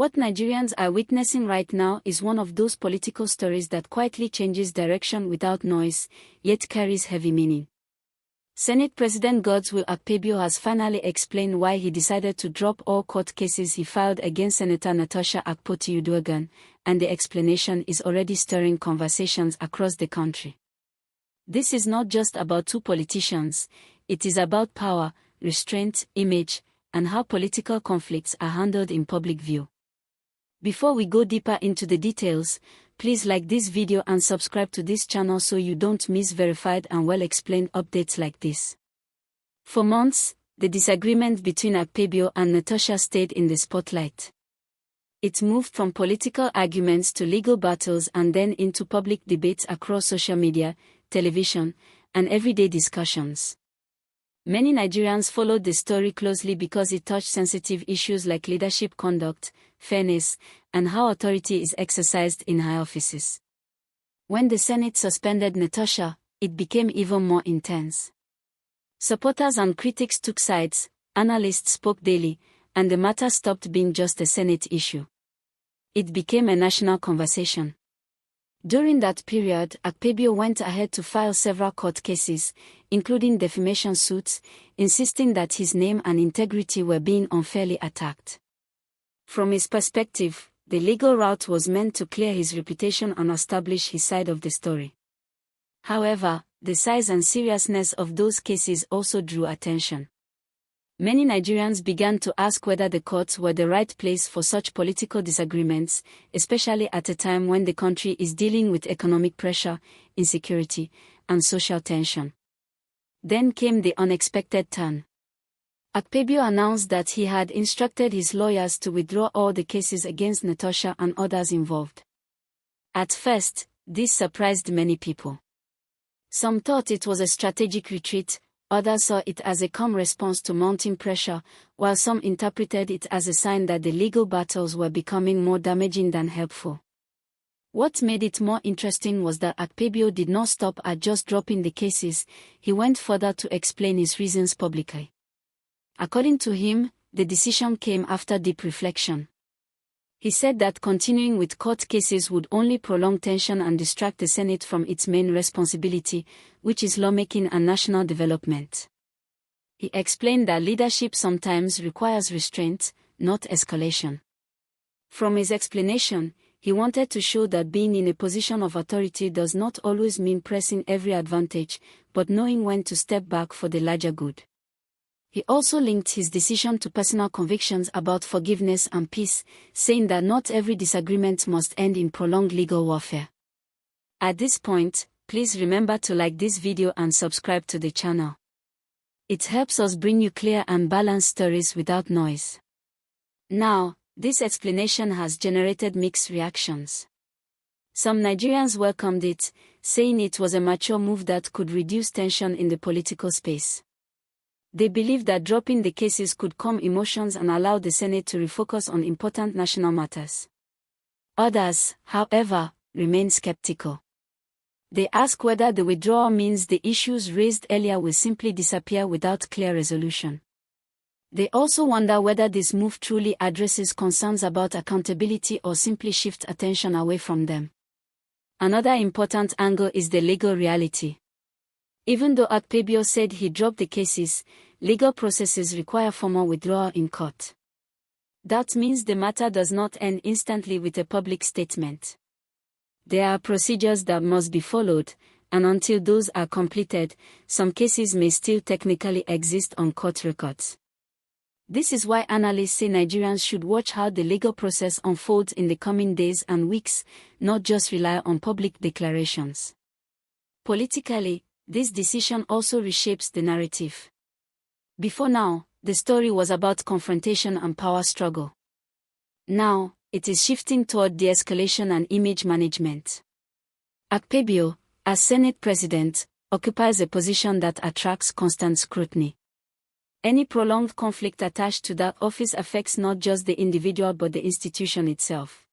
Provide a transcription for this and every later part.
What Nigerians are witnessing right now is one of those political stories that quietly changes direction without noise, yet carries heavy meaning. Senate President Godswill Akpabio has finally explained why he decided to drop all court cases he filed against Senator Natasha Akpoti-Uduaghan, and the explanation is already stirring conversations across the country. This is not just about two politicians, it is about power, restraint, image, and how political conflicts are handled in public view. Before we go deeper into the details, please like this video and subscribe to this channel so you don't miss verified and well-explained updates like this. For months, the disagreement between Akpabio and Natasha stayed in the spotlight. It moved from political arguments to legal battles and then into public debates across social media, television, and everyday discussions. Many Nigerians followed the story closely because it touched sensitive issues like leadership conduct, fairness, and how authority is exercised in high offices. When the Senate suspended Natasha, it became even more intense. Supporters and critics took sides, analysts spoke daily, and the matter stopped being just a Senate issue. It became a national conversation. During that period, Akpabio went ahead to file several court cases, including defamation suits, insisting that his name and integrity were being unfairly attacked. From his perspective, the legal route was meant to clear his reputation and establish his side of the story. However, the size and seriousness of those cases also drew attention. Many Nigerians began to ask whether the courts were the right place for such political disagreements, especially at a time when the country is dealing with economic pressure, insecurity, and social tension. Then came the unexpected turn. Akpabio announced that he had instructed his lawyers to withdraw all the cases against Natasha and others involved. At first, this surprised many people. Some thought it was a strategic retreat, others saw it as a calm response to mounting pressure, while some interpreted it as a sign that the legal battles were becoming more damaging than helpful. What made it more interesting was that Akpabio did not stop at just dropping the cases, he went further to explain his reasons publicly. According to him, the decision came after deep reflection. He said that continuing with court cases would only prolong tension and distract the Senate from its main responsibility, which is lawmaking and national development. He explained that leadership sometimes requires restraint, not escalation. From his explanation, he wanted to show that being in a position of authority does not always mean pressing every advantage, but knowing when to step back for the larger good. He also linked his decision to personal convictions about forgiveness and peace, saying that not every disagreement must end in prolonged legal warfare. At this point, please remember to like this video and subscribe to the channel. It helps us bring you clear and balanced stories without noise. Now, this explanation has generated mixed reactions. Some Nigerians welcomed it, saying it was a mature move that could reduce tension in the political space. They believe that dropping the cases could calm emotions and allow the Senate to refocus on important national matters. Others, however, remain skeptical. They ask whether the withdrawal means the issues raised earlier will simply disappear without clear resolution. They also wonder whether this move truly addresses concerns about accountability or simply shifts attention away from them. Another important angle is the legal reality. Even though Akpabio said he dropped the cases, legal processes require formal withdrawal in court. That means the matter does not end instantly with a public statement. There are procedures that must be followed, and until those are completed, some cases may still technically exist on court records. This is why analysts say Nigerians should watch how the legal process unfolds in the coming days and weeks, not just rely on public declarations. Politically, this decision also reshapes the narrative. Before now, the story was about confrontation and power struggle. Now, it is shifting toward de-escalation and image management. Akpabio, as Senate President, occupies a position that attracts constant scrutiny. Any prolonged conflict attached to that office affects not just the individual but the institution itself.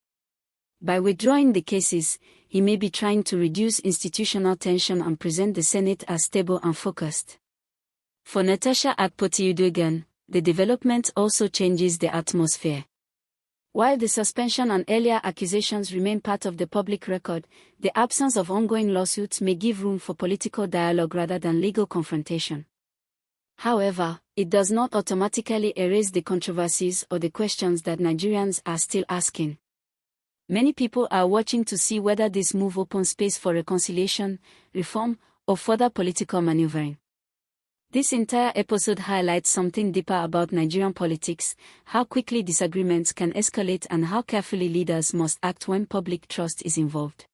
By withdrawing the cases, he may be trying to reduce institutional tension and present the Senate as stable and focused. For Natasha Akpoti-Uduaghan, the development also changes the atmosphere. While the suspension and earlier accusations remain part of the public record, the absence of ongoing lawsuits may give room for political dialogue rather than legal confrontation. However, it does not automatically erase the controversies or the questions that Nigerians are still asking. Many people are watching to see whether this move opens space for reconciliation, reform, or further political maneuvering. This entire episode highlights something deeper about Nigerian politics, how quickly disagreements can escalate and how carefully leaders must act when public trust is involved.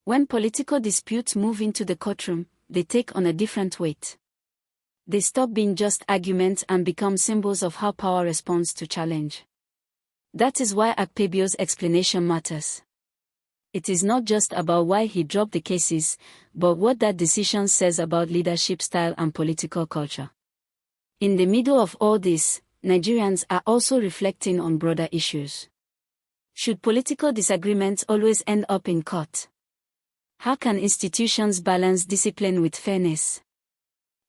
When political disputes move into the courtroom, they take on a different weight. They stop being just arguments and become symbols of how power responds to challenge. That is why Akpabio's explanation matters. It is not just about why he dropped the cases, but what that decision says about leadership style and political culture. In the middle of all this, Nigerians are also reflecting on broader issues. Should political disagreements always end up in court? How can institutions balance discipline with fairness?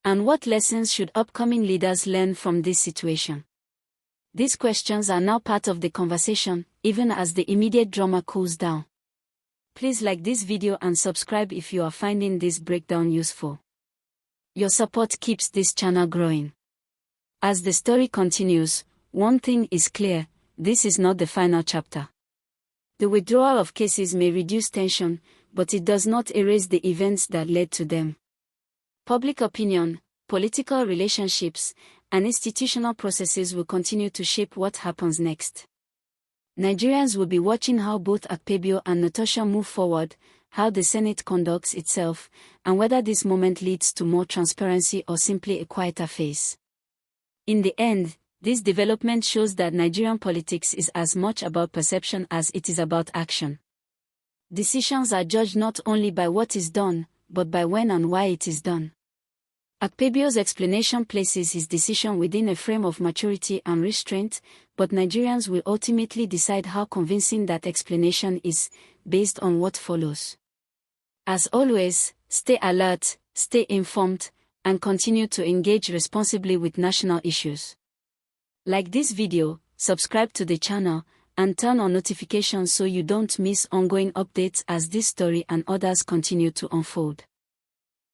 And what lessons should upcoming leaders learn from this situation? These questions are now part of the conversation, even as the immediate drama cools down. Please like this video and subscribe if you are finding this breakdown useful. Your support keeps this channel growing. As the story continues, one thing is clear: this is not the final chapter. The withdrawal of cases may reduce tension, but it does not erase the events that led to them. Public opinion, political relationships, and institutional processes will continue to shape what happens next. Nigerians will be watching how both Akpabio and Natasha move forward, how the Senate conducts itself, and whether this moment leads to more transparency or simply a quieter phase. In the end, this development shows that Nigerian politics is as much about perception as it is about action. Decisions are judged not only by what is done, but by when and why it is done. Akpabio's explanation places his decision within a frame of maturity and restraint, but Nigerians will ultimately decide how convincing that explanation is, based on what follows. As always, stay alert, stay informed, and continue to engage responsibly with national issues. Like this video, subscribe to the channel, and turn on notifications so you don't miss ongoing updates as this story and others continue to unfold.